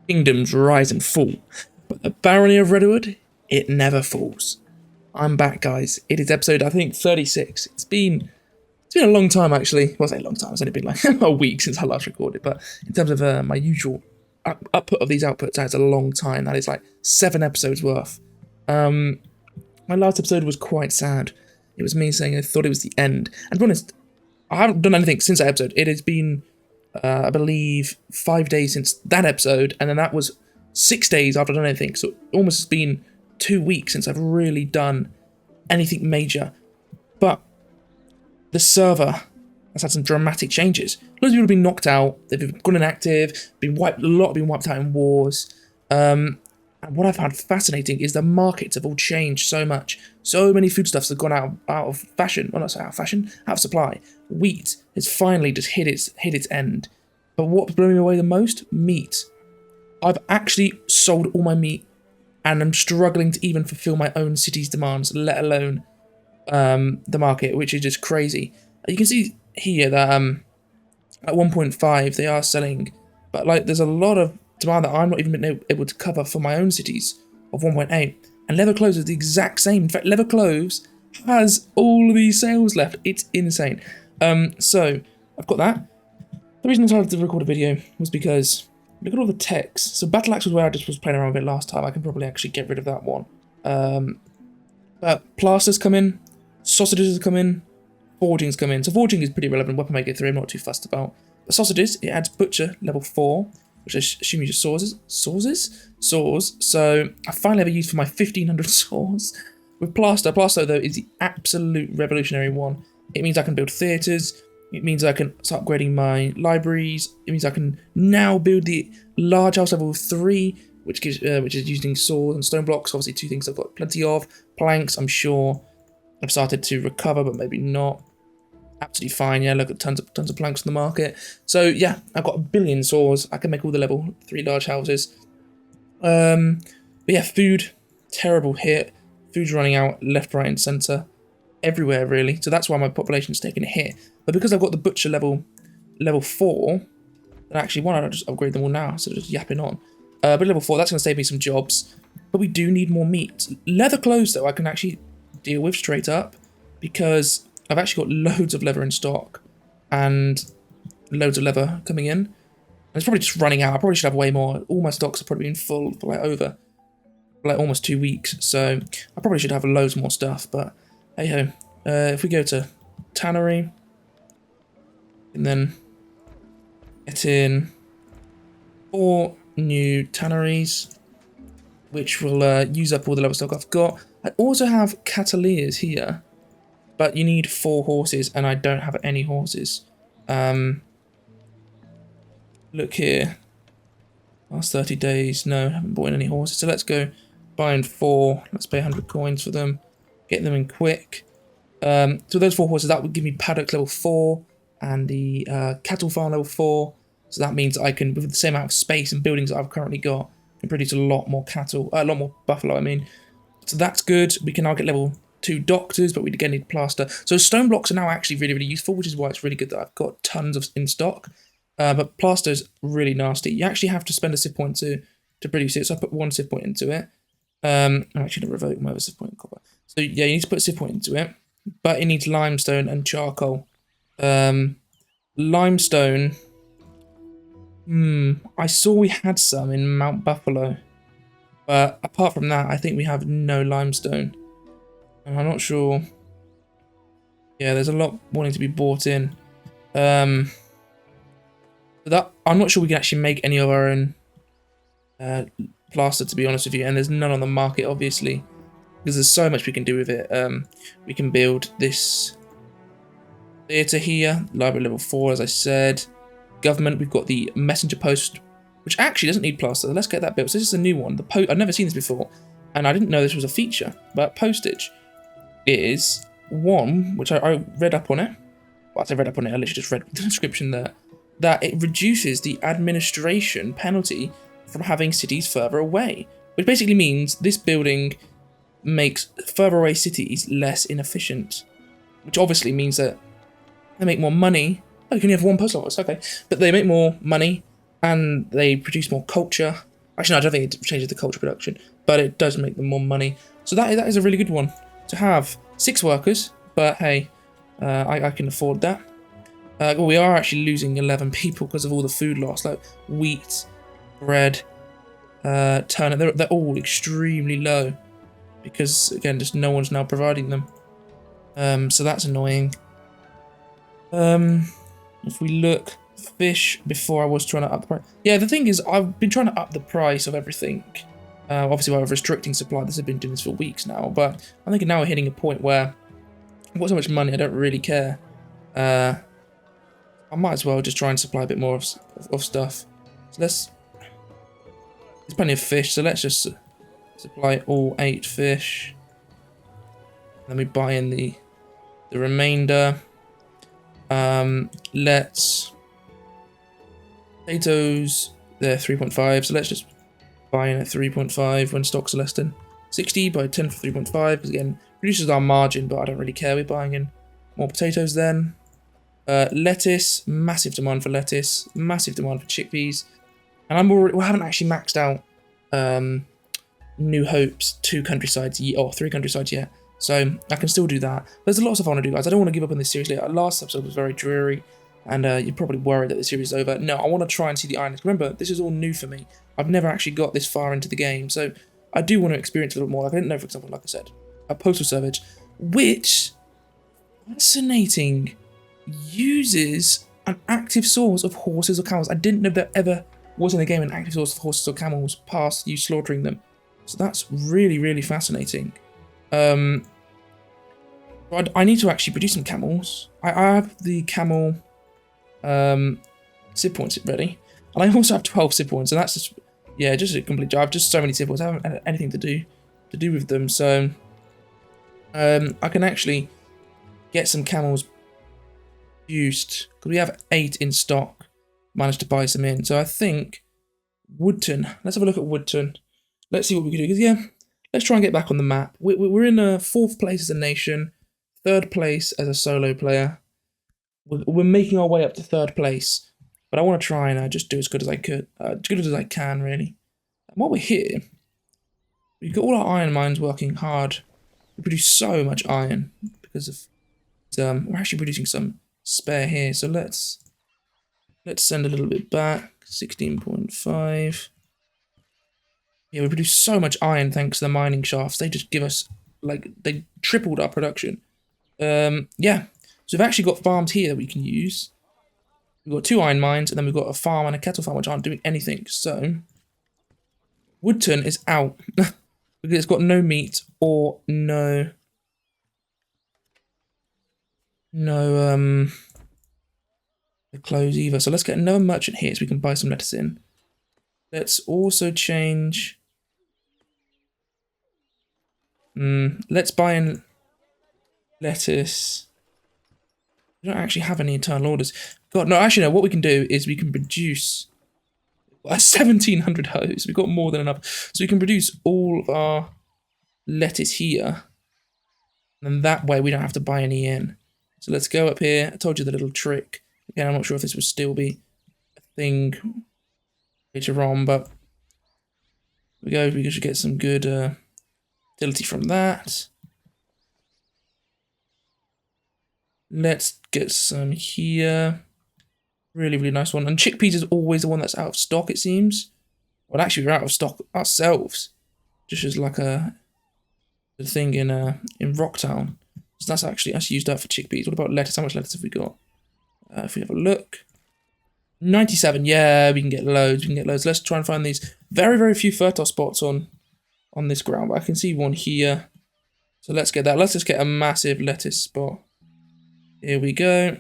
Kingdoms rise and fall, but the barony of Redwood, it never falls. I'm back, guys. It is episode, I think, 36. It's been a long time, actually. Well, I say a long time. It's only been like a week since I last recorded. But in terms of my usual output of these outputs, that's a long time. That is like 7 episodes worth. My last episode was quite sad. It was me saying I thought it was the end. And to be honest, I haven't done anything since that episode. It has been, I believe, 5 days since that episode. And then that was 6 days after I've done anything. So it almost has been 2 weeks since I've really done anything major. But the server has had some dramatic changes. Loads of people have been knocked out. They've gone inactive. A lot have been wiped out in wars. And what I found fascinating is the markets have all changed so much. So many foodstuffs have gone out of fashion. Well, not so out of fashion, out of supply. Wheat has finally just hit its end. But what's blowing me away the most? Meat. I've actually sold all my meat, and I'm struggling to even fulfill my own city's demands, let alone the market, which is just crazy. You can see here that at 1.5 they are selling, but like there's a lot of demand that I'm not even able to cover for my own cities of 1.8. And leather clothes is the exact same. In fact, leather clothes has all of these sales left. It's insane. So I've got that. The reason I decided to record a video was because look at all the text. So Battle Axe was where I just was playing around with it last time. I can probably actually get rid of that one. But plasters come in, sausages come in, forgings come in. So forging is pretty relevant. Weapon maker 3, I'm not too fussed about. The sausages, it adds butcher level 4, which I assume you just saws. So I finally have a use for my 1500 saws. With plaster though is the absolute revolutionary one. It means I can build theatres. It means I can start upgrading my libraries. It means I can now build the large house level 3, which is using saws and stone blocks. Obviously, 2 things I've got plenty of. Planks, I'm sure I've started to recover, but maybe not. Absolutely fine. Yeah, look at tons of planks in the market. So yeah, I've got a billion saws. I can make all the level 3 large houses. But yeah, food, terrible hit. Food's running out left, right, and centre. Everywhere really, so that's why my population's taking a hit. But because I've got the butcher level 4, then actually why not I just upgrade them all now instead of just yapping on. But level 4, that's going to save me some jobs. But we do need more meat. Leather clothes though I can actually deal with straight up, because I've actually got loads of leather in stock and loads of leather coming in. And it's probably just running out. I probably should have way more. All my stocks have probably been full for like almost 2 weeks. So I probably should have loads more stuff, but hey ho. If we go to tannery, and then get in 4 new tanneries, which will use up all the level stock I've got. I also have cataliers here, but you need 4 horses, and I don't have any horses. Look here. Last 30 days, no, I haven't bought in any horses. So let's go buy in 4. Let's pay 100 coins for them. Get them in quick. So those 4 horses, that would give me paddock level 4 and the cattle farm level 4. So that means I can, with the same amount of space and buildings that I've currently got, can produce a lot more cattle, a lot more buffalo, I mean. So that's good. We can now get level 2 doctors, but we again need plaster. So stone blocks are now actually really, really useful, which is why it's really good that I've got tons of in stock. But plaster is really nasty. You actually have to spend a civ point to produce it. So I put 1 civ point into it. I'm actually going to revoke my other civ point in copper. So yeah, you need to put a civ point into it, but it needs limestone and charcoal. Limestone. I saw we had some in Mount Buffalo, but apart from that, I think we have no limestone. And I'm not sure. Yeah, there's a lot wanting to be bought in. I'm not sure we can actually make any of our own plaster, to be honest with you, and there's none on the market, obviously, because there's so much we can do with it. We can build this theatre here, library level 4, as I said. Government, we've got the messenger post, which actually doesn't need plaster. Let's get that built. So this is a new one. I've never seen this before, and I didn't know this was a feature, but postage is one, which I read up on it. Well, I read up on it, I literally just read the description there, that it reduces the administration penalty from having cities further away, which basically means this building makes further away cities less inefficient, which obviously means that they make more money. Oh, you can only have 1 post office, okay. But they make more money, and they produce more culture, Actually, no, I don't think it changes the culture production, but it does make them more money. So that is a really good one to have. 6 workers, but hey, I can afford that. Well, we are actually losing 11 people because of all the food loss, like wheat, bread, turnip. They're all extremely low because, again, just no one's now providing them. So that's annoying. If we look, fish, before I was trying to up the price. Yeah, the thing is, I've been trying to up the price of everything. Obviously, while restricting supply, this has been doing this for weeks now, but I think now we're hitting a point where I've got so much money, I don't really care. I might as well just try and supply a bit more of stuff. So there's plenty of fish, so let's just supply all 8 fish. Then we buy in the remainder. Let's potatoes, they're 3.5, so let's just buy in at 3.5 when stocks are less than 60, buy 10 for 3.5, because again, reduces our margin, but I don't really care. We're buying in more potatoes then. Lettuce, massive demand for lettuce, massive demand for chickpeas, and we haven't actually maxed out New Hope's 2 countrysides or 3 countrysides yet, so I can still do that. There's a lot of stuff I want to do, guys. I don't want to give up on this series. Our last episode was very dreary, and you're probably worried that the series is over. No, I want to try and see the islands. Remember, this is all new for me. I've never actually got this far into the game, so I do want to experience a little more. Like, I didn't know, for example, like I said, a postal service, which, fascinating, uses an active source of horses or camels. I didn't know there ever was in the game an active source of horses or camels past you slaughtering them. So that's really, really fascinating. I need to actually produce some camels. I have the camel SIP points ready. And I also have 12 SIP points, and that's just, yeah, just a complete job. I have just so many SIP points. I haven't had anything to do with them. So I can actually get some camels produced, because we have 8 in stock. Managed to buy some in. So I think Woodton. Let's have a look at Woodton. Let's see what we can do. Because yeah, let's try and get back on the map. We're in 4th place as a nation, 3rd place as a solo player. We're making our way up to 3rd place, but I want to try and just do as good as I could, as good as I can, really. And while we're here, we've got all our iron mines working hard. We produce so much iron because of we're actually producing some spare here. So let's send a little bit back. 16.5. Yeah, we produce so much iron thanks to the mining shafts. They just give us, like, they tripled our production. Yeah. So we've actually got farms here that we can use. We've got 2 iron mines, and then we've got a farm and a cattle farm, which aren't doing anything. So Woodton is out. Because it's got no meat or no clothes either. So let's get another merchant here so we can buy some lettuce in. Let's also change. Let's buy in lettuce. We don't actually have any internal orders. God, no, actually, no. What we can do is we can produce 1,700 hoes. We've got more than enough. So we can produce all of our lettuce here. And that way we don't have to buy any in. So let's go up here. I told you the little trick. Again, I'm not sure if this would still be a thing later on, but we should get some good utility from that. Let's get some here. Really, really nice one. And chickpeas is always the one that's out of stock, it seems. Well, actually, we're out of stock ourselves. Just as like a thing in Rocktown. So that's used up for chickpeas. What about lettuce? How much lettuce have we got? If we have a look. 97. Yeah, we can get loads. Let's try and find these very, very few fertile spots on this ground. But I can see one here. So let's get that. Let's just get a massive lettuce spot. Here we go.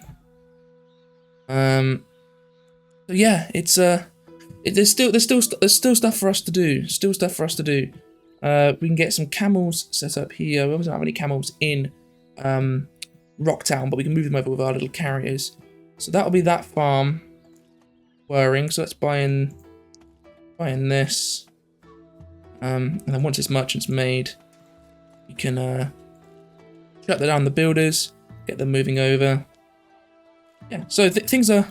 So yeah, it's there's still stuff for us to do. We can get some camels set up here. We obviously don't have any camels in Rocktown, but we can move them over with our little carriers. So that'll be that farm whirring. So let's buy in this. And then once this merchant's made, we can shut down the builders, get them moving over. Yeah, so things are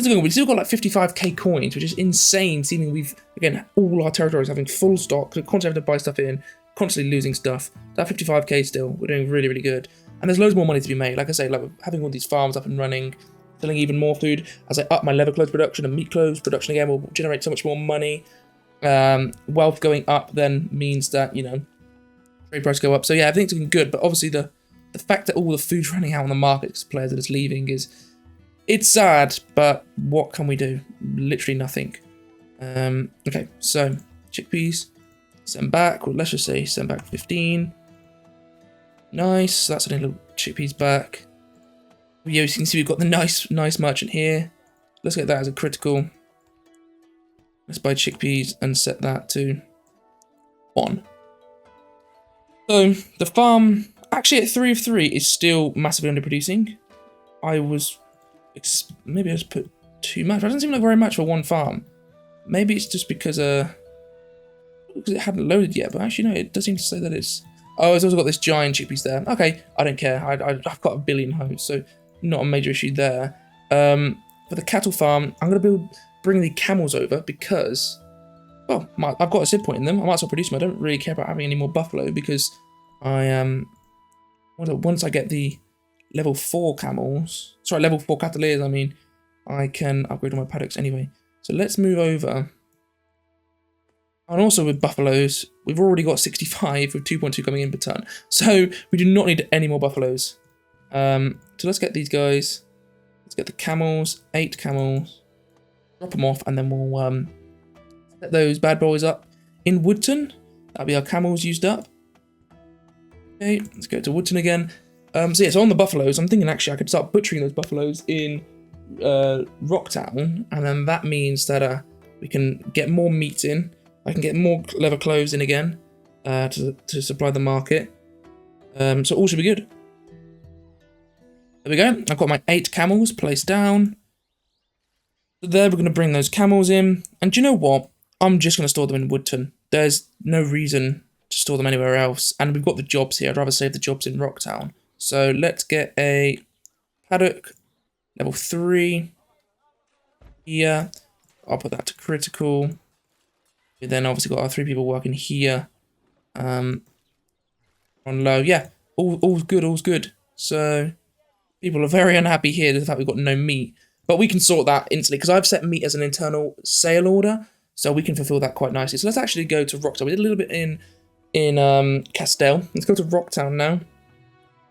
going. We've still got like 55k coins, which is insane. Seeming we've Again, all our territories having full stock, so constantly having to buy stuff in, constantly losing stuff. That 55k still, we're doing really, really good. And there's loads more money to be made. Like I say, like having all these farms up and running, selling even more food. As I up my leather clothes production and meat clothes production again, will generate so much more money. Wealth going up then means that, you know, trade price go up. So yeah, everything's looking good. But obviously the fact that all the food's running out on the market because players are just leaving it's sad, but what can we do? Literally nothing. Okay, so chickpeas, send back, or let's just say send back 15. Nice, that's a little chickpeas back. Yeah, you can see we've got the nice merchant here. Let's get that as a critical. Let's buy chickpeas and set that to 1. So the farm, actually at 3 of 3, is still massively underproducing. Maybe I just put too much. It doesn't seem like very much for one farm. Maybe it's just because it hadn't loaded yet, but actually no, it does seem to say that it's... Oh, it's also got this giant chickpeas there. Okay, I don't care. I've got a billion homes, so not a major issue there. For the cattle farm, I'm going to bring the camels over because, well, I've got a sid point in them. I might as well produce them. I don't really care about having any more buffalo because once I get the level 4 camels, sorry, level 4 cataliers, I mean, I can upgrade all my paddocks anyway. So let's move over. And also with buffaloes, we've already got 65 with 2.2 coming in per ton. So we do not need any more buffaloes. So let's get these guys. Let's get the camels, 8 camels. Drop them off and then we'll set those bad boys up in Woodton. That'll be our camels used up. Okay, let's go to Woodton again. So yeah, so on the buffaloes, I'm thinking actually I could start butchering those buffaloes in Rocktown, and then that means that we can get more meat in. I can get more leather clothes in again to supply the market. So all should be good. There we go. I've got my 8 camels placed down. So there, we're going to bring those camels in. And do you know what? I'm just going to store them in Woodton. There's no reason to store them anywhere else. And we've got the jobs here. I'd rather save the jobs in Rocktown. So let's get a paddock, level 3 here. I'll put that to critical. We then obviously got our 3 people working here. On low. Yeah, all's good, all's good. So people are very unhappy here with the fact we've got no meat. But we can sort that instantly because I've set meat as an internal sale order. So we can fulfill that quite nicely. So let's actually go to Rocktown. We did a little bit in Castell. Let's go to Rocktown now.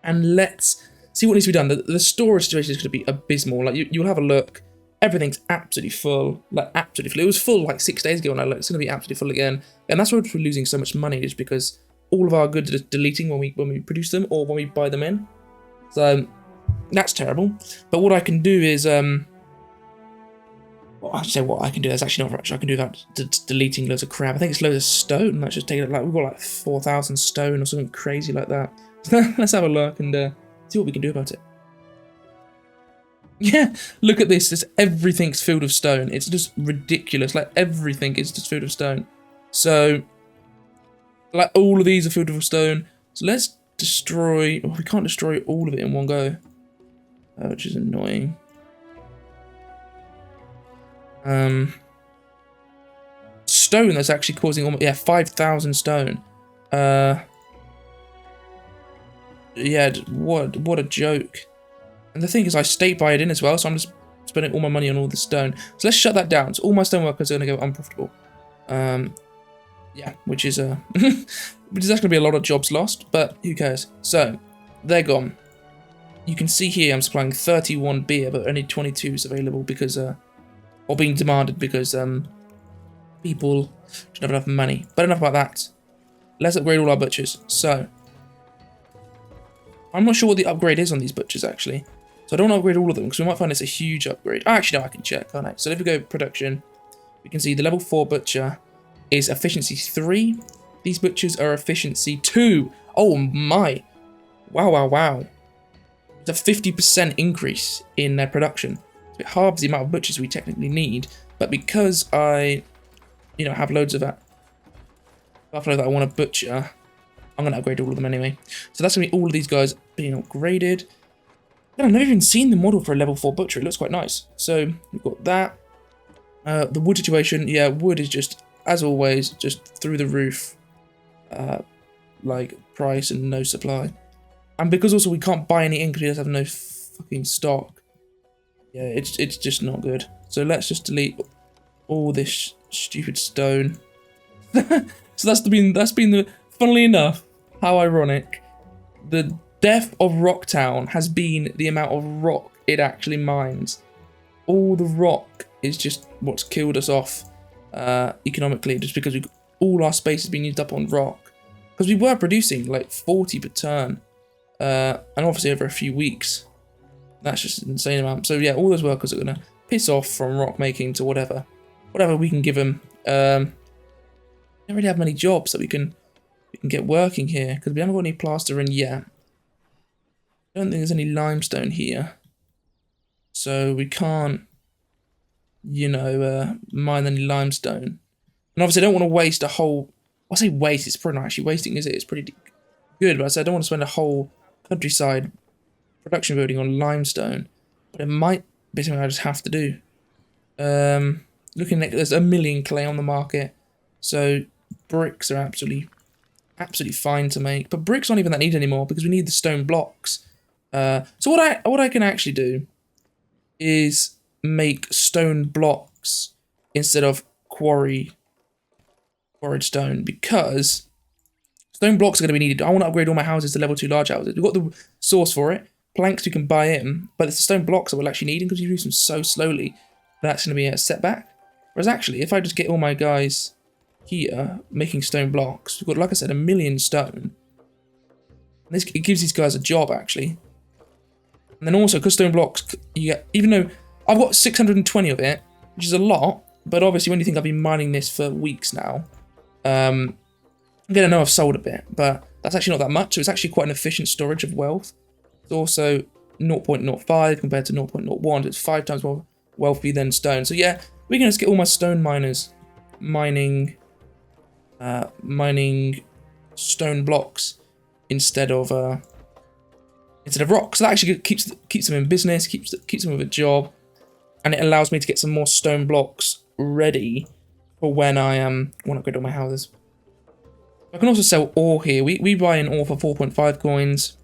And let's see what needs to be done. The storage situation is going to be abysmal. Like you'll have a look. Everything's absolutely full. Like absolutely full. It was full like 6 days ago and I looked. It's going to be absolutely full again. And that's why we're losing so much money, is because all of our goods are just deleting when we produce them or when we buy them in. So that's terrible. But what I can do is well, I should say what I can do. That's actually not much I can do that. Deleting loads of crap. I think it's loads of stone. Let's just take it. Like we've got like 4,000 stone or something crazy like that. Let's have a look and see what we can do about it. Yeah, look at this. Everything's filled with stone. It's just ridiculous. Like everything is just filled with stone. So, like all of these are filled with stone. So let's destroy. Oh, we can't destroy all of it in one go, which is annoying. Stone that's actually causing almost 5,000 stone. Yeah, what a joke. And the thing is, I state buy it in as well, so I'm just spending all my money on all the stone. So let's shut that down. So all my stone workers are going to go unprofitable. Yeah, which is actually going to be a lot of jobs lost, but who cares? So they're gone. You can see here I'm supplying 31 beer, but only 22 is available because or being demanded because people don't have enough money. But enough about that. Let's upgrade all our butchers. So I'm not sure what the upgrade is on these butchers actually. So I don't want to upgrade all of them because we might find it's a huge upgrade. Oh, actually, no, I can check, can't I? So if we go production, we can see the level 4 butcher is efficiency 3. These butchers are efficiency 2. Oh my. Wow, wow, wow. It's a 50% increase in their production. So it halves the amount of butchers we technically need. But because I, have loads of that buffalo that I want to butcher, I'm going to upgrade all of them anyway. So that's going to be all of these guys being upgraded. I've never even seen the model for a level 4 butcher. It looks quite nice. So we've got that. The wood situation, yeah, wood is just as always, just through the roof, like price and no supply. And because also we can't buy any ink because we just have no fucking stock. Yeah, it's just not good. So let's just delete all this stupid stone. So that's been the, funnily enough, how ironic, the death of Rocktown has been the amount of rock it actually mines. All the rock is just what's killed us off economically, just because all our space has been used up on rock. Because we were producing like 40 per turn, and obviously over a few weeks. That's just an insane amount. So yeah, all those workers are gonna piss off from rock making to whatever we can give them. We don't really have many jobs that we can get working here because we haven't got any plaster in yet. I don't think there's any limestone here, so we can't, you know, mine any limestone. And obviously, I don't want to waste a whole. I say waste. It's probably not actually wasting, is it? It's pretty good, but I said I don't want to spend a whole countryside production building on limestone. But it might be something I just have to do. Looking at, there's a million clay on the market, so bricks are absolutely fine to make. But bricks aren't even that needed anymore because we need the stone blocks. So what I can actually do is make stone blocks instead of quarried stone, because stone blocks are going to be needed. I want to upgrade all my houses to level 2 large houses. We've got the source for it. Planks we can buy in, but it's the stone blocks that we'll actually need because you use them so slowly. That's going to be a setback. Whereas actually, if I just get all my guys here making stone blocks, we've got, like I said, a million stone. And it gives these guys a job, actually. And then also, because stone blocks, you get, even though I've got 620 of it, which is a lot, but obviously when you think I've been mining this for weeks now, I'm going to know I've sold a bit, but that's actually not that much, so it's actually quite an efficient storage of wealth. It's also 0.05 compared to 0.01, so it's 5 times more wealthy than stone. So yeah, we can just get all my stone miners mining stone blocks instead of rock. So that actually keeps them in business, keeps them with a job, and it allows me to get some more stone blocks ready for when I want to upgrade all my houses. I can also sell ore here. We buy an ore for 4.5 coins.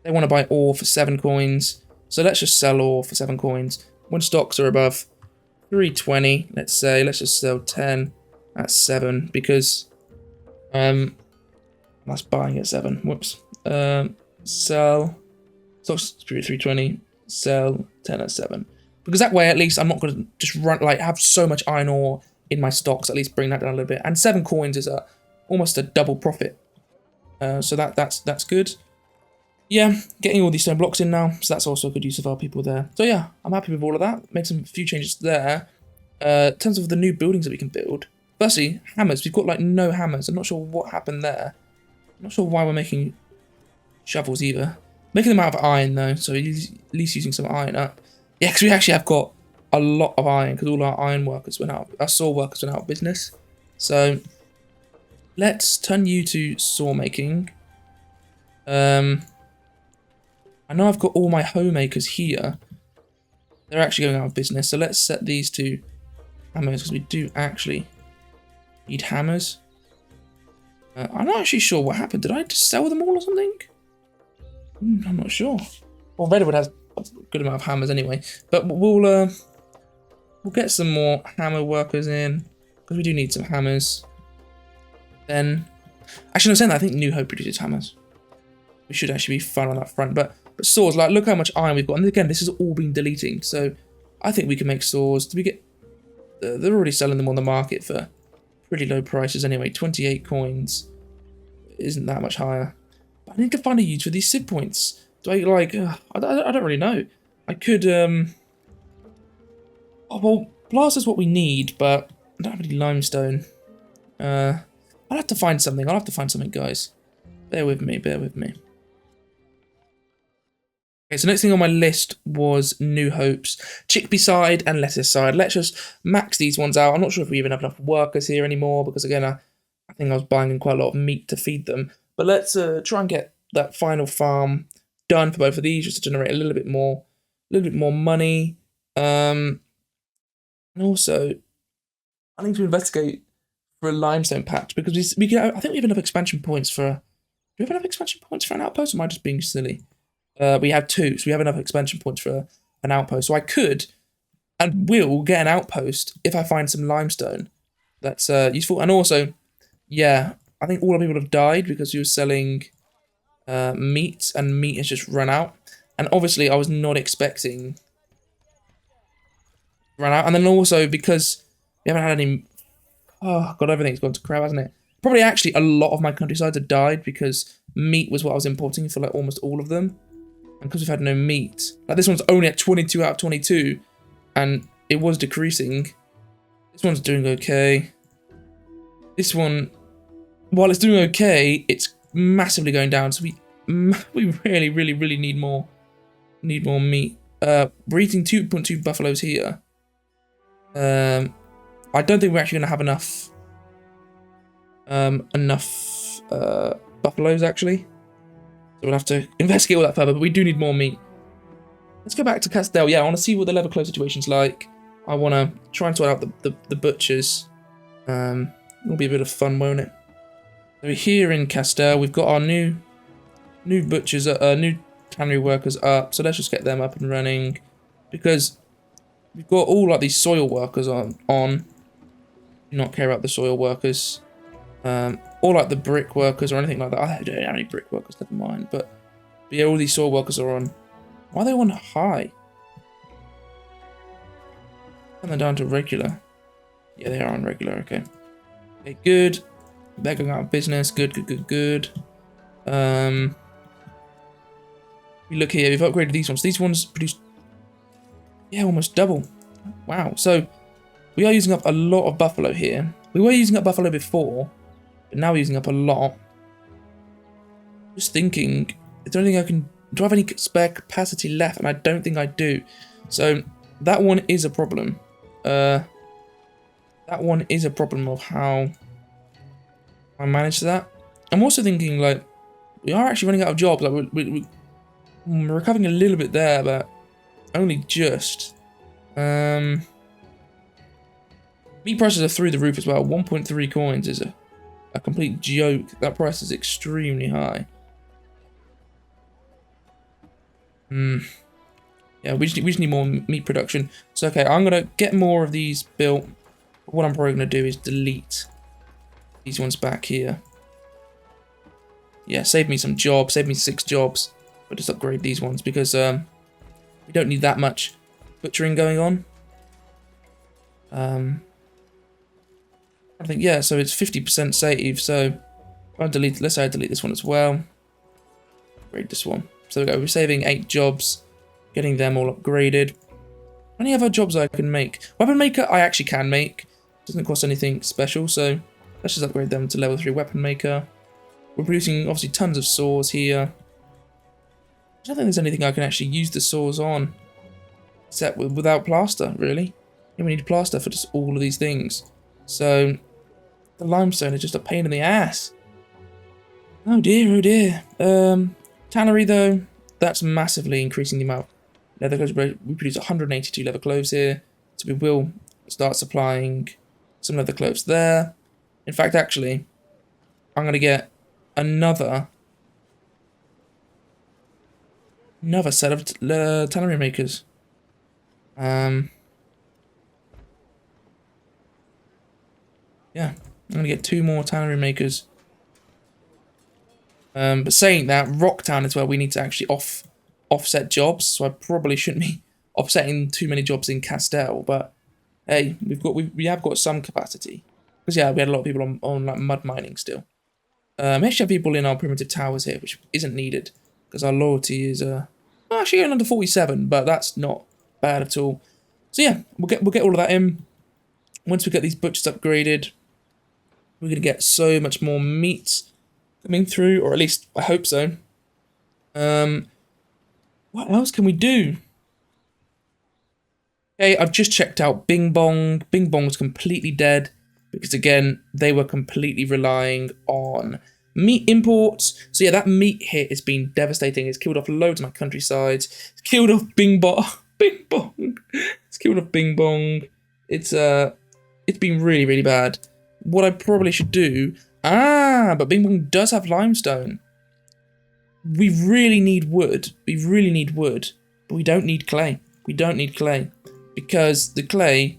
They want to buy ore for 7 coins. So let's just sell ore for 7 coins. When stocks are above 320, let's say, let's just sell 10 at 7 because that's buying at 7. Whoops. Sell stocks 320, sell 10 at 7. Because that way at least I'm not going to just have so much iron ore in my stocks, at least bring that down a little bit. And 7 coins is almost a double profit. So that's good. Yeah, getting all these stone blocks in now, so that's also a good use of our people there. So yeah, I'm happy with all of that. Made a few changes there. In terms of the new buildings that we can build. Firstly, hammers. We've got like no hammers. I'm not sure what happened there. I'm not sure why we're making shovels either. Making them out of iron though, so at least using some iron up. Yeah, because we actually have got a lot of iron because all our iron workers went out. Our saw workers went out of business. So let's turn you to saw making. I know I've got all my homemakers here. They're actually going out of business. So let's set these to hammers because we do actually need hammers. I'm not actually sure what happened. Did I just sell them all or something? I'm not sure. Well, Redwood has a good amount of hammers anyway. But we'll get some more hammer workers in because we do need some hammers. Then, actually, I'm saying that I think New Hope produces hammers. We should actually be fine on that front. But saws, like, look how much iron we've got. And again, this has all been deleting. So I think we can make saws. Do we get... they're already selling them on the market for pretty low prices anyway. 28 coins isn't that much higher. But I need to find a use for these sieve points. Do I, like... I don't really know. I could... oh, well, blast is what we need, but I don't have any limestone. I'll have to find something. I'll have to find something, guys. Bear with me, bear with me. Okay, so next thing on my list was New Hope's chickpea side and lettuce side. Let's just max these ones out. I'm not sure if we even have enough workers here anymore because, again, I think I was buying in quite a lot of meat to feed them. But let's try and get that final farm done for both of these just to generate a little bit more money. And also, I need to investigate for a limestone patch because we can. I think we have enough expansion points for. Do we have enough expansion points for an outpost? Or am I just being silly? We have 2, so we have enough expansion points for an outpost. So I could and will get an outpost if I find some limestone. That's useful. And also, yeah, I think all the people have died because we were selling meat, and meat has just run out. And obviously, I was not expecting run out. And then also because we haven't had any. Oh god, everything's gone to crap, hasn't it? Probably actually a lot of my countrysides have died because meat was what I was importing for like almost all of them. And because we've had no meat, like this one's only at 22 out of 22, and it was decreasing. This one's doing okay. This one, while it's doing okay, it's massively going down. So we really need more meat. We're eating 2.2 buffaloes here. I don't think we're actually gonna have enough buffaloes actually. So we'll have to investigate all that further, but we do need more meat. Let's go back to Castell. Yeah, I want to see what the level close situation's like. I want to try and sort out the butchers. It'll be a bit of fun, won't it? So here in Castell, we've got our new butchers, new tannery workers up. So let's just get them up and running, because we've got all like these soil workers on. Do not care about the soil workers. Or like the brick workers or anything like that. I don't have any brick workers, never mind. But yeah, all these soil workers are on. Why are they on high? And they're down to regular. Yeah, they are on regular, okay. Okay, good. They're going out of business. Good. We look here, we've upgraded these ones. These ones produce, yeah, almost double. Wow, so we are using up a lot of buffalo here. We were using up buffalo before, but now we're using up a lot. Just thinking, is there anything I can... Do I have any spare capacity left? And I don't think I do. So that one is a problem. That one is a problem of how I manage that. I'm also thinking, like, we are actually running out of jobs. Like, we're recovering a little bit there, but only just. Meat prices are through the roof as well. 1.3 coins is a complete joke. That price is extremely high. Yeah, we just need more meat production. So okay, I'm gonna get more of these built. What I'm probably gonna do is delete these ones back here. Yeah, save me some jobs, save me 6 jobs, but just upgrade these ones because we don't need that much butchering going on. I think, yeah, so it's 50% save. So I'll delete. Let's say I delete this one as well. Upgrade this one. So there we go. We're saving 8 jobs, getting them all upgraded. Any other jobs I can make? Weapon maker, I actually can make. Doesn't cost anything special, so let's just upgrade them to level 3 weapon maker. We're producing obviously tons of saws here. I don't think there's anything I can actually use the saws on, except without plaster, really. And we need plaster for just all of these things. So the limestone is just a pain in the ass. Oh dear, oh dear. Tannery though, that's massively increasing the amount of leather cloves. We produce 182 leather cloves here, so we will start supplying some leather cloves there. In fact, actually, I'm going to get another set of tannery makers. Yeah, I'm going to get 2 more tannery makers. But saying that, Rocktown is where we need to actually offset jobs, so I probably shouldn't be offsetting too many jobs in Castell. But hey, we have got some capacity, because yeah, we had a lot of people on like mud mining still. We actually have people in our primitive towers here, which isn't needed because our loyalty is actually under 47, but that's not bad at all. So yeah, we'll get all of that in. Once we get these butchers upgraded, we're gonna get so much more meat coming through, or at least I hope so. What else can we do? Okay, I've just checked out Bing Bong. Bing Bong's completely dead because again, they were completely relying on meat imports. So yeah, that meat hit has been devastating. It's killed off loads of my countrysides. It's killed off Bing Bong. Bing Bong. It's killed off Bing Bong. It's been really, really bad. what I probably should do... but Bing Bong does have limestone. We really need wood. We really need wood. But we don't need clay. We don't need clay. Because the clay...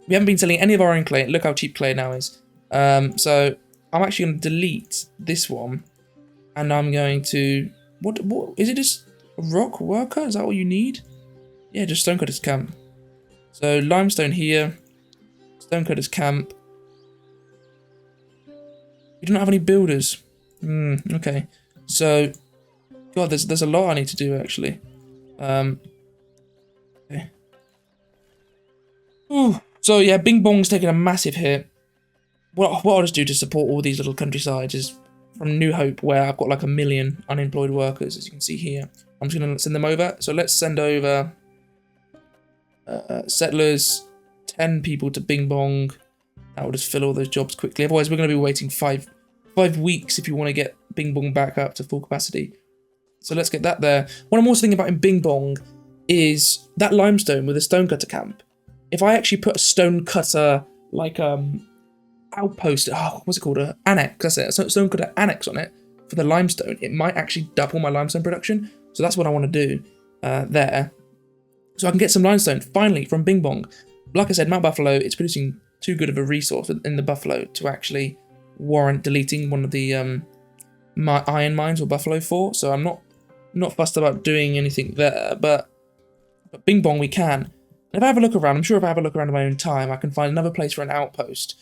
We haven't been selling any of our own clay. Look how cheap clay now is. So I'm actually going to delete this one. And I'm going to... What is it just a rock worker? Is that what you need? Yeah, just Stonecutter's camp. So limestone here. Stonecutter's camp. We don't have any builders. Okay. So... God, there's a lot I need to do, actually. Okay. Ooh. So, yeah, Bing Bong's taking a massive hit. What I'll just do to support all these little countrysides is from New Hope, where I've got like 1 million unemployed workers, as you can see here. I'm just going to send them over. So let's send over settlers, 10 people to Bing Bong. That will just fill all those jobs quickly. Otherwise, we're going to be waiting five weeks if you want to get Bing Bong back up to full capacity. So let's get that there. What I'm also thinking about in Bing Bong is that limestone with a stonecutter camp. If I actually put a stonecutter, like, outpost, what's it called? An annex, that's it. A stonecutter annex on it for the limestone, it might actually double my limestone production. So that's what I want to do there. So I can get some limestone, finally, from Bing Bong. Like I said, Mount Buffalo, it's producing too good of a resource in the Buffalo to actually warrant deleting one of the my iron mines or Buffalo 4. So I'm not fussed about doing anything there, but Bing Bong we can. And if I have a look around, I'm sure if I have a look around in my own time, I can find another place for an outpost.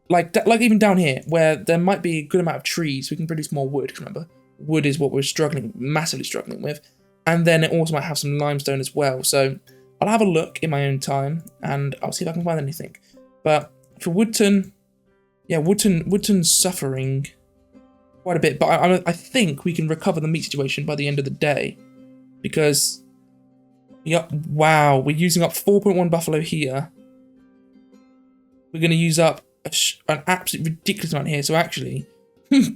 Like even down here, where there might be a good amount of trees, we can produce more wood, remember? Wood is what we're massively struggling with. And then it also might have some limestone as well. So I'll have a look in my own time, and I'll see if I can find anything. But for Woodton, yeah, Woodton's suffering quite a bit, but I think we can recover the meat situation by the end of the day, because wow, we're using up 4.1 buffalo here. We're going to use up an absolute ridiculous amount here. So actually,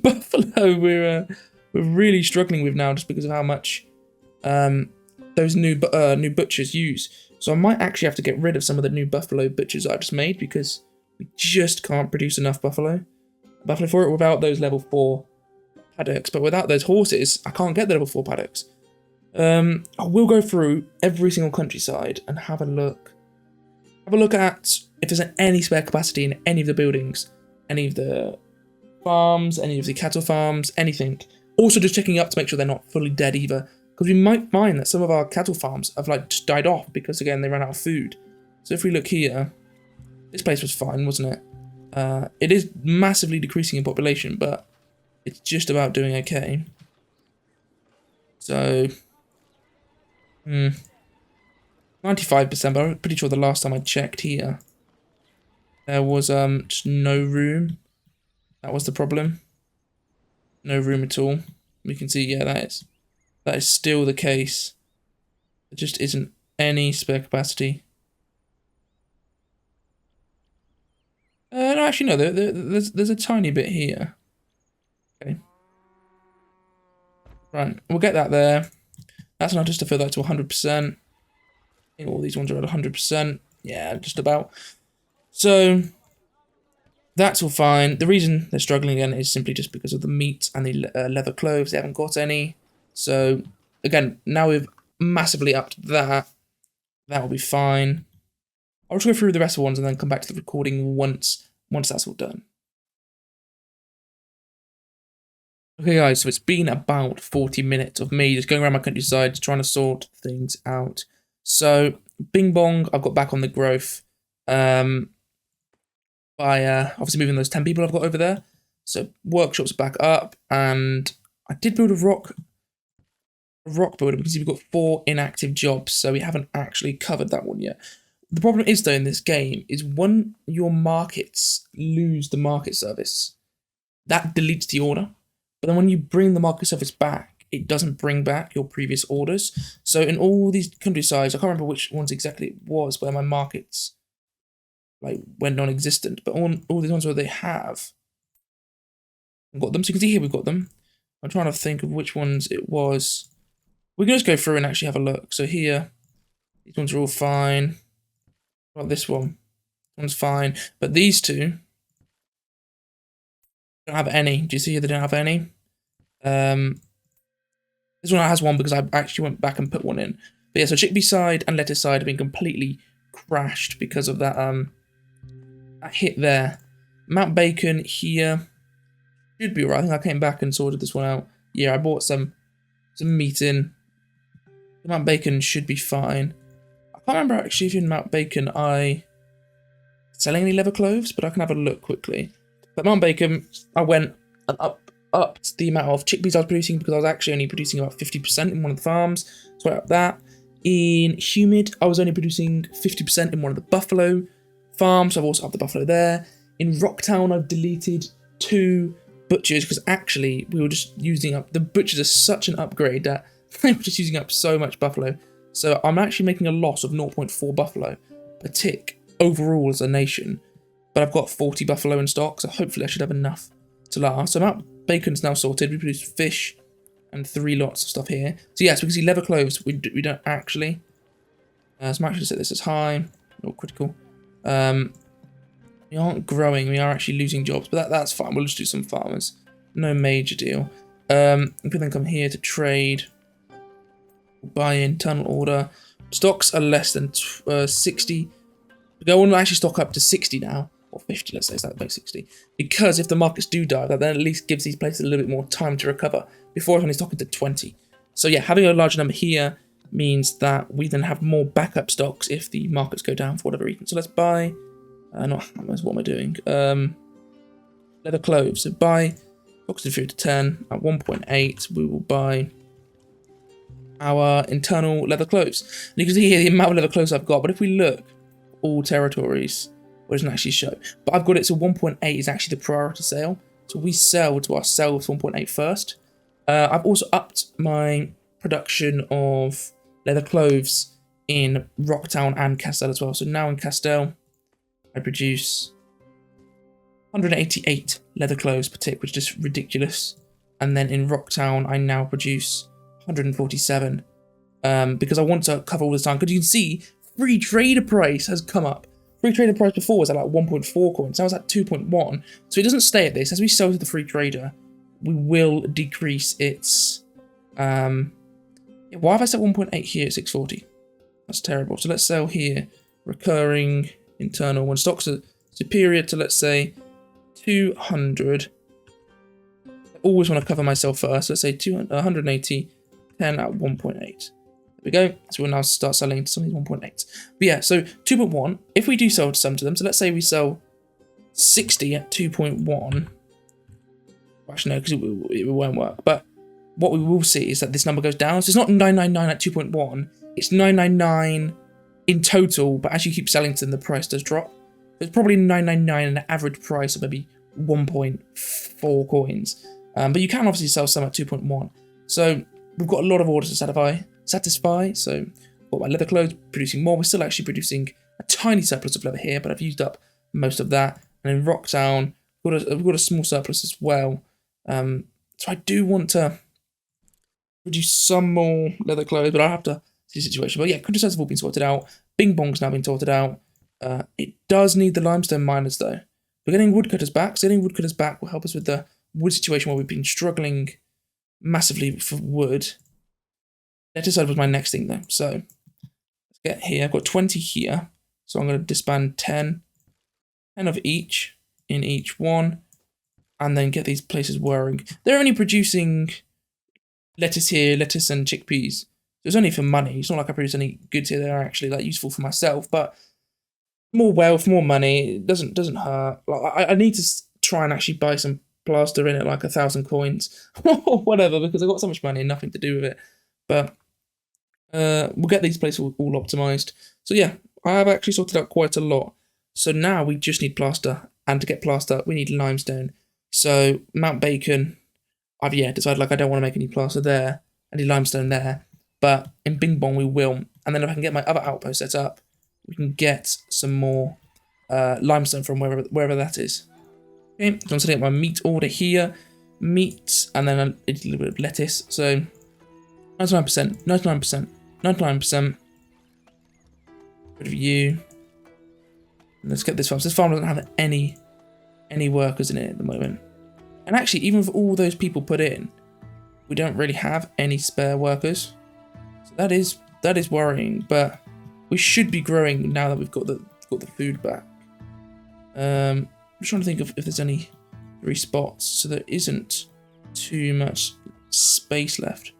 buffalo we're really struggling with now, just because of how much those new butchers use. So I might actually have to get rid of some of the new buffalo butchers I just made, because we just can't produce enough buffalo for it without those level 4 paddocks. But without those horses, I can't get the level 4 paddocks. I will go through every single countryside and have a look. Have a look at if there's any spare capacity in any of the buildings, any of the farms, any of the cattle farms, anything. Also just checking up to make sure they're not fully dead either, because we might find that some of our cattle farms have like just died off because again they ran out of food. So if we look here, this place was fine, wasn't it? It is massively decreasing in population, but it's just about doing okay. So 95%, but I'm pretty sure the last time I checked here, there was just no room. That was the problem. No room at all. We can see, yeah, that is still the case. There just isn't any spare capacity. No, actually, no. There's a tiny bit here. Okay. Right, we'll get that there. That's enough just to fill that to 100%. I think all these ones are at 100%. Yeah, just about. So that's all fine. The reason they're struggling again is simply just because of the meat and the leather clothes. They haven't got any. So again, now we've massively upped that. That will be fine. I'll just go through the rest of the ones and then come back to the recording once that's all done. Okay guys, so it's been about 40 minutes of me just going around my countryside trying to sort things out. So Bing Bong, I've got back on the growth by obviously moving those 10 people I've got over there. So workshop's back up, and I did build a rock builder because we've got 4 inactive jobs, so we haven't actually covered that one yet. The problem is though in this game is when your markets lose the market service, that deletes the order. But then when you bring the market service back, it doesn't bring back your previous orders. So in all these countrysides, I can't remember which ones exactly it was where my markets like went non-existent, but all these ones where they have got them. So you can see here we've got them. I'm trying to think of which ones it was. We can just go through and actually have a look. So here, these ones are all fine. What about this one? This one's fine. But these two, Don't have any. Do you see they don't have any? This one has one because I actually went back and put one in. But yeah, so chickpea side and lettuce side have been completely crashed because of that that hit there. Mount Bacon here should be alright. I think I came back and sorted this one out. Yeah, I bought some meat in. Mount Bacon should be fine. I can't remember actually if in Mount Bacon I selling any leather cloves, but I can have a look quickly. But Mount Bacon, I went and upped the amount of chickpeas I was producing because I was actually only producing about 50% in one of the farms. So I upped that. In Humid, I was only producing 50% in one of the buffalo farms, so I've also upped the buffalo there. In Rocktown, I've deleted 2 butchers because actually we were just using up, the butchers are such an upgrade that they were just using up so much buffalo. So I'm actually making a loss of 0.4 buffalo per tick overall as a nation. But I've got 40 buffalo in stock, so hopefully I should have enough to last. So Mount Bacon's now sorted. We produce fish and 3 lots of stuff here. So yes, we can see leather cloves. We don't actually. So I'm actually going to set this as high or critical. We aren't growing. We are actually losing jobs, but that's fine. We'll just do some farmers. No major deal. If we then come here to trade, buy internal order. Stocks are less than 60. I want to actually stock up to 60 now, or 50, let's say, so that makes 60. Because if the markets do die, that then at least gives these places a little bit more time to recover. Before I was only stocking to 20. So yeah, having a larger number here means that we then have more backup stocks if the markets go down for whatever reason. So let's buy, what am I doing? Leather cloves. So buy box inferior to 10 at 1.8. We will buy our internal leather cloves. And you can see here the amount of leather cloves I've got. But if we look, all territories, well, it doesn't actually show. But I've got it, so 1.8 is actually the priority sale. So we sell to ourselves 1.8 first. I've also upped my production of leather cloves in Rocktown and Castell as well. So now in Castell, I produce 188 leather cloves per tick, which is just ridiculous. And then in Rocktown, I now produce 147 because I want to cover all this time. Because you can see, free trader price has come up. Free trader price before was at like 1.4 coins. Now it's at 2.1. So it doesn't stay at this. As we sell to the free trader, we will decrease its... why have I set 1.8 here at 640? That's terrible. So let's sell here. Recurring internal. When stocks are superior to, let's say, 200. I always want to cover myself first. Let's say 180. 10 at 1.8. There we go. So we'll now start selling to something 1.8. But yeah, so 2.1. If we do sell some to them, so let's say we sell 60 at 2.1. Actually, no, because it won't work. But what we will see is that this number goes down. So it's not 999 at 2.1. It's 999 in total. But as you keep selling to them, the price does drop. So it's probably 999 and an average price of maybe 1.4 coins. But you can obviously sell some at 2.1. So we've got a lot of orders to satisfy. So I've got my leather clothes producing more. We're still actually producing a tiny surplus of leather here, but I've used up most of that. And in Rocktown, we've got a small surplus as well. So I do want to produce some more leather clothes, but I'll have to see the situation. But yeah, countryside have all been sorted out. Bing Bong's now been sorted out. It does need the limestone miners though. We're getting woodcutters back. So getting woodcutters back will help us with the wood situation where we've been struggling massively for wood. Lettuce was my next thing though. So let's get here. I've got 20 here. So I'm going to disband 10 of each in each one. And then get these places whirring. They're only producing lettuce here, lettuce and chickpeas. So it's only for money. It's not like I produce any goods here that are actually like useful for myself. But more wealth, more money. It doesn't hurt. Like I need to try and actually buy some plaster in at like 1,000 coins or whatever, because I've got so much money and nothing to do with it. But we'll get these places all optimized. So yeah, I have actually sorted out quite a lot. So now we just need plaster, and to get plaster we need limestone. So Mount Bacon, I've decided like I don't want to make any plaster there, any limestone there, but in Bing Bong we will. And then if I can get my other outpost set up, we can get some more limestone from wherever that is. Okay, so I'm setting up my meat order here, meat, and then a little bit of lettuce. So 99%, 99%, 99%. Rid of you. And let's get this farm. So this farm doesn't have any workers in it at the moment. And actually, even with all those people put in, we don't really have any spare workers. So that is worrying, but we should be growing now that we've got the food back. I'm just trying to think of if there's any 3 spots, so there isn't too much space left.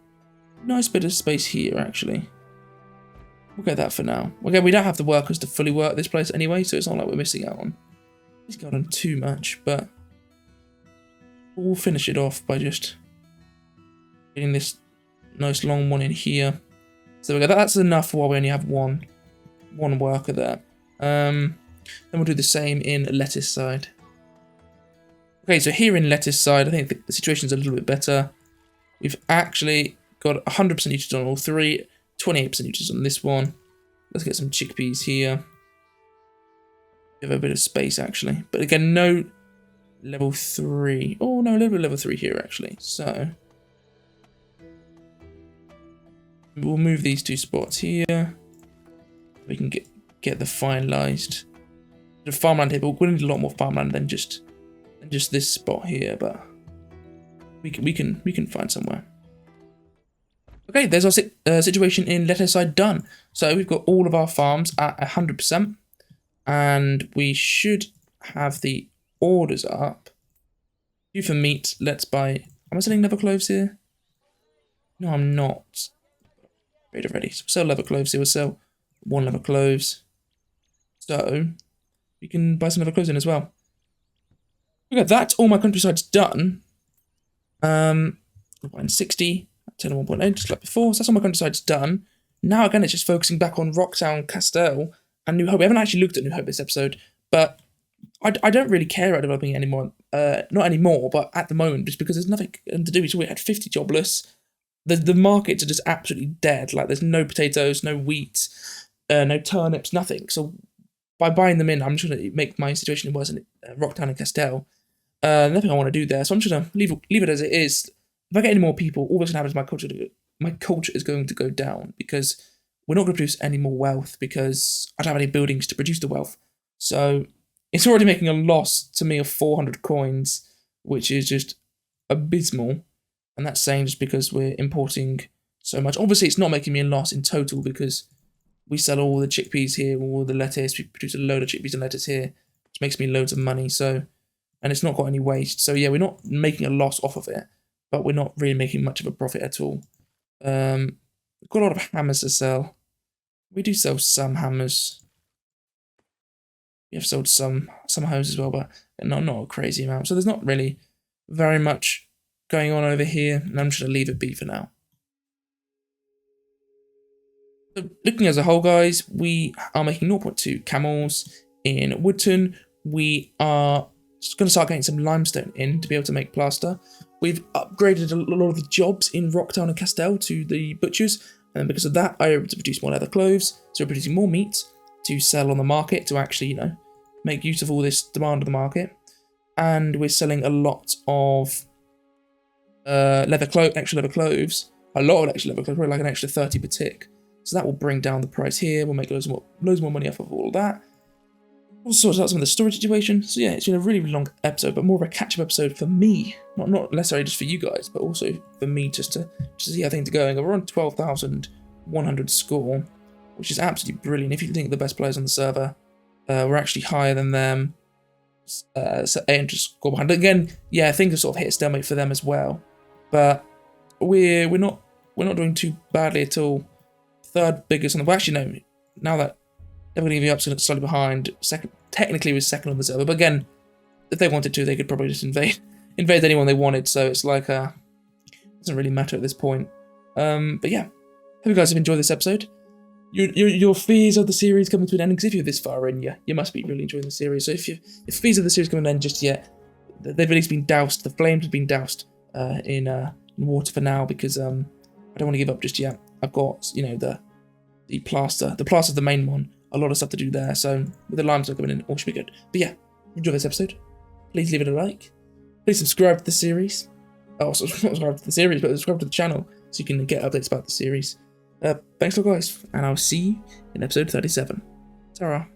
Nice bit of space here, actually. We'll get that for now. Okay, we don't have the workers to fully work this place anyway, so it's not like we're missing out on. It's got on too much, but we'll finish it off by just getting this nice long one in here. So we go. That's enough while we only have one worker there. Then we'll do the same in lettuce side. Okay, so here in lettuce side, I think the situation's a little bit better. We've actually got 100% nutrients on all 3, 28% nutrients on this one. Let's get some chickpeas here. Give a bit of space actually, but again, no level 3. Oh no, a little bit of level 3 here actually. So we'll move these 2 spots here. We can get the finalized the farmland here, but we'll need a lot more farmland than just this spot here. But we can find somewhere. Okay, there's our situation in lettuce side done. So we've got all of our farms at 100%, and we should have the orders up. Do for meat. Let's buy. Am I selling leather cloves here? No, I'm not. Ready already. So we'll sell leather cloves here. We'll sell 1 leather cloves. So we can buy some leather cloves in as well. Okay, that's all my countryside's done. Buying 60. 10 and 1.8, just like before. So that's all my countryside's done. Now again, it's just focusing back on Rocktown, Castell, and New Hope. We haven't actually looked at New Hope this episode, but I don't really care about developing it anymore. Not anymore, but at the moment, just because there's nothing to do. We had 50 jobless. The markets are just absolutely dead. Like there's no potatoes, no wheat, no turnips, nothing. So by buying them in, I'm just going to make my situation worse in Rocktown and Castell. Nothing I want to do there, so I'm just going to leave it as it is. If I get any more people, all that's going to happen is my culture is going to go down because we're not going to produce any more wealth because I don't have any buildings to produce the wealth. So it's already making a loss to me of 400 coins, which is just abysmal. And that's saying just because we're importing so much. Obviously, it's not making me a loss in total because we sell all the chickpeas here, all the lettuce. We produce a load of chickpeas and lettuce here, which makes me loads of money. So, and it's not got any waste. So yeah, we're not making a loss off of it. But we're not really making much of a profit at all. We've got a lot of hammers to sell. We do sell some hammers. We have sold some hoes as well, but not a crazy amount. So there's not really very much going on over here, and I'm just going to leave it be for now. So looking as a whole, guys, we are making 0.2 camels in Woodton. We are just going to start getting some limestone in to be able to make plaster. We've upgraded a lot of the jobs in Rocktown and Castell to the butchers, and because of that, I'm able to produce more leather cloves, so we're producing more meat to sell on the market to actually, make use of all this demand of the market. And we're selling a lot of extra leather cloves, a lot of extra leather cloves, probably like an extra 30 per tick. So that will bring down the price here. We'll make loads more money off of all of that. We'll sort out some of the storage situation. So yeah, it's been a really, really long episode, but more of a catch-up episode for me. Not necessarily just for you guys, but also for me just to see how things are going. We're on 12,100 score, which is absolutely brilliant. If you think the best players on the server, we're actually higher than them. So 800 score behind. Again, yeah, things have sort of hit a stalemate for them as well. But we're not doing too badly at all. Third biggest on the... Well, actually, no. Now that they're going to be up slightly behind. Technically, we're second on the server. But again, if they wanted to, they could probably just invade anyone they wanted. So it's like, it doesn't really matter at this point. But yeah, hope you guys have enjoyed this episode. Your fears of the series coming to an end, because if you're this far in, you must be really enjoying the series. So if fears of the series coming to an end just yet, they've at least been doused. The flames have been doused in water for now, because I don't want to give up just yet. I've got the plaster. The plaster's the main one. A lot of stuff to do there. So with the limestone coming in, all should be good. But yeah, enjoy this episode. Please leave it a like. Please subscribe to the series. Oh, so not subscribe to the series, but subscribe to the channel so you can get updates about the series. Thanks a lot, guys, and I'll see you in episode 37. Ta-ra.